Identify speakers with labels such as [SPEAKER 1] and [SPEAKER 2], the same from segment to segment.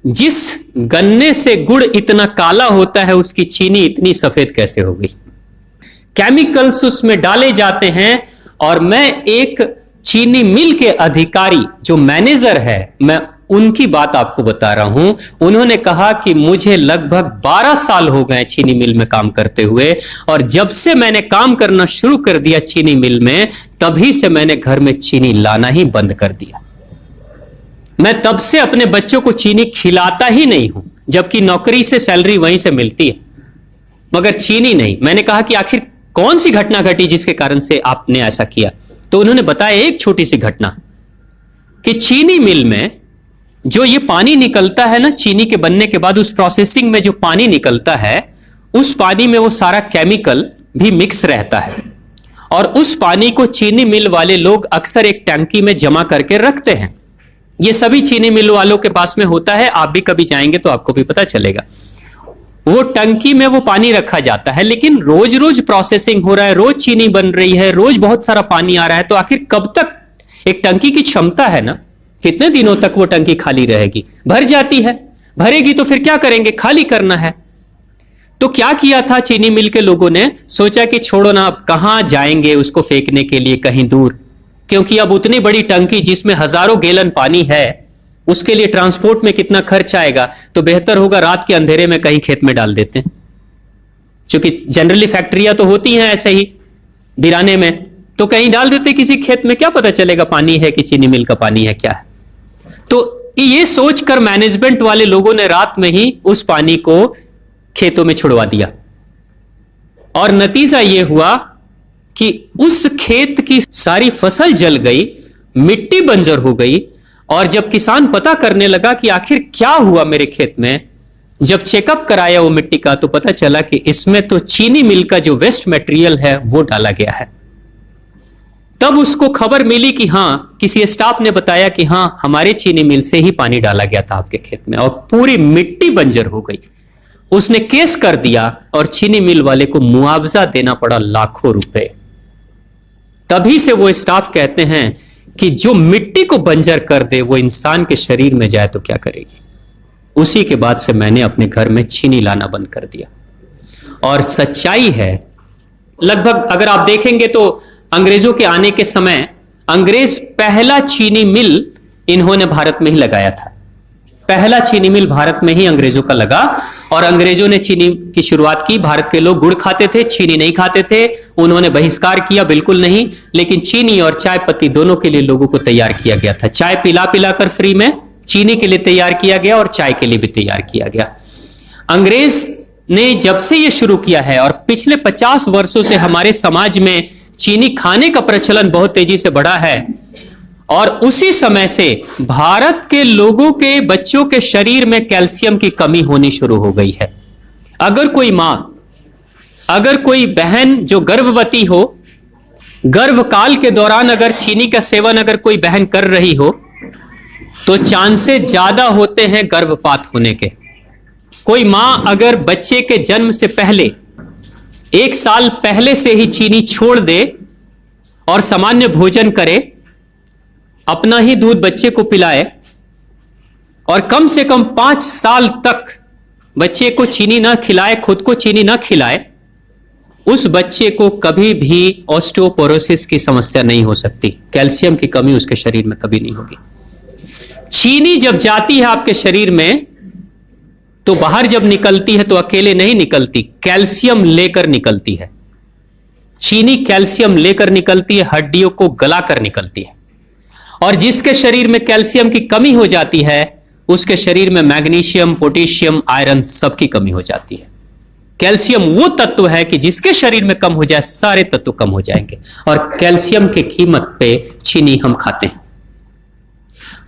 [SPEAKER 1] जिस गन्ने से गुड़ इतना काला होता है उसकी चीनी इतनी सफेद कैसे हो गई? केमिकल्स उसमें डाले जाते हैं। और मैं एक चीनी मिल के अधिकारी जो मैनेजर है, मैं उनकी बात आपको बता रहा हूं। उन्होंने कहा कि मुझे लगभग 12 साल हो गए चीनी मिल में काम करते हुए, और जब से मैंने काम करना शुरू कर दिया चीनी मिल में, तभी से मैंने घर में चीनी लाना ही बंद कर दिया। मैं तब से अपने बच्चों को चीनी खिलाता ही नहीं हूं, जबकि नौकरी से सैलरी वहीं से मिलती है, मगर चीनी नहीं। मैंने कहा कि आखिर कौन सी घटना घटी जिसके कारण से आपने ऐसा किया? तो उन्होंने बताया एक छोटी सी घटना कि चीनी मिल में जो ये पानी निकलता है ना, चीनी के बनने के बाद उस प्रोसेसिंग में जो पानी निकलता है, उस पानी में वो सारा केमिकल भी मिक्स रहता है, और उस पानी को चीनी मिल वाले लोग अक्सर एक टंकी में जमा करके रखते हैं। ये सभी चीनी मिल वालों के पास में होता है, आप भी कभी जाएंगे तो आपको भी पता चलेगा। वो टंकी में वो पानी रखा जाता है, लेकिन रोज रोज प्रोसेसिंग हो रहा है, रोज चीनी बन रही है, रोज बहुत सारा पानी आ रहा है, तो आखिर कब तक? एक टंकी की क्षमता है ना, कितने दिनों तक वो टंकी खाली रहेगी? भर जाती है, भरेगी तो फिर क्या करेंगे? खाली करना है। तो क्या किया था चीनी मिल के लोगों ने? सोचा कि छोड़ो ना, अब कहां जाएंगे उसको फेंकने के लिए कहीं दूर, क्योंकि अब उतनी बड़ी टंकी जिसमें हजारों गैलन पानी है, उसके लिए ट्रांसपोर्ट में कितना खर्च आएगा, तो बेहतर होगा रात के अंधेरे में कहीं खेत में डाल देते हैं। क्योंकि जनरली फैक्ट्रियां तो होती हैं ऐसे ही बिराने में, तो कहीं डाल देते किसी खेत में, क्या पता चलेगा पानी है कि चीनी मिल का पानी है, क्या है। तो ये सोचकर मैनेजमेंट वाले लोगों ने रात में ही उस पानी को खेतों में छुड़वा दिया, और नतीजा यह हुआ कि उस खेत की सारी फसल जल गई, मिट्टी बंजर हो गई। और जब किसान पता करने लगा कि आखिर क्या हुआ मेरे खेत में, जब चेकअप कराया वो मिट्टी का, तो पता चला कि इसमें तो चीनी मिल का जो वेस्ट मटेरियल है वो डाला गया है। तब उसको खबर मिली कि हां, किसी स्टाफ ने बताया कि हां, हमारे चीनी मिल से ही पानी डाला गया था आपके खेत में, और पूरी मिट्टी बंजर हो गई। उसने केस कर दिया और चीनी मिल वाले को मुआवजा देना पड़ा लाखों रुपए। तभी से वो स्टाफ कहते हैं कि जो मिट्टी को बंजर कर दे वो इंसान के शरीर में जाए तो क्या करेगी। उसी के बाद से मैंने अपने घर में चीनी लाना बंद कर दिया। और सच्चाई है, लगभग अगर आप देखेंगे तो अंग्रेजों के आने के समय अंग्रेज पहला चीनी मिल इन्होंने भारत में ही लगाया था। पहला चीनी मिल भारत में ही अंग्रेजों का लगा, और अंग्रेजों ने चीनी की शुरुआत की। भारत के लोग गुड़ खाते थे, चीनी नहीं खाते थे, उन्होंने बहिष्कार किया, बिल्कुल नहीं। लेकिन चीनी और चाय पत्ती दोनों के लिए लोगों को तैयार किया गया था। चाय पिला पिलाकर फ्री में, चीनी के लिए तैयार किया गया और चाय के लिए भी तैयार किया गया। अंग्रेज ने जब से यह शुरू किया है, और पिछले 50 वर्षों से हमारे समाज में चीनी खाने का प्रचलन बहुत तेजी से बढ़ा है, और उसी समय से भारत के लोगों के बच्चों के शरीर में कैल्शियम की कमी होनी शुरू हो गई है। अगर कोई मां, अगर कोई बहन जो गर्भवती हो, गर्भकाल के दौरान अगर चीनी का सेवन अगर कोई बहन कर रही हो, तो चांसेस ज्यादा होते हैं गर्भपात होने के। कोई मां अगर बच्चे के जन्म से पहले 1 साल पहले से ही चीनी छोड़ दे और सामान्य भोजन करे, अपना ही दूध बच्चे को पिलाए, और कम से कम 5 साल तक बच्चे को चीनी ना खिलाए, खुद को चीनी ना खिलाए, उस बच्चे को कभी भी ऑस्टियोपोरोसिस की समस्या नहीं हो सकती। कैल्शियम की कमी उसके शरीर में कभी नहीं होगी। चीनी जब जाती है आपके शरीर में, तो बाहर जब निकलती है तो अकेले नहीं निकलती, कैल्शियम लेकर निकलती है। चीनी कैल्शियम लेकर निकलती है, हड्डियों को गलाकर निकलती है। और जिसके शरीर में कैल्शियम की कमी हो जाती है, उसके शरीर में मैग्नीशियम, पोटेशियम, आयरन सबकी कमी हो जाती है। कैल्शियम वो तत्व है कि जिसके शरीर में कम हो जाए, सारे तत्व कम हो जाएंगे, और कैल्शियम की कीमत पे चीनी हम खाते हैं।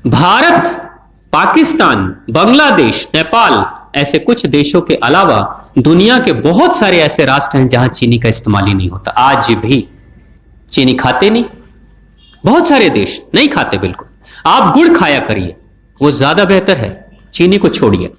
[SPEAKER 1] भारत, पाकिस्तान, बांग्लादेश, नेपाल, ऐसे कुछ देशों के अलावा दुनिया के बहुत सारे ऐसे राष्ट्र हैं जहां चीनी का इस्तेमाल ही नहीं होता। आज भी चीनी खाते नहीं, बहुत सारे देश नहीं खाते बिल्कुल। आप गुड़ खाया करिए, वो ज्यादा बेहतर है, चीनी को छोड़िए।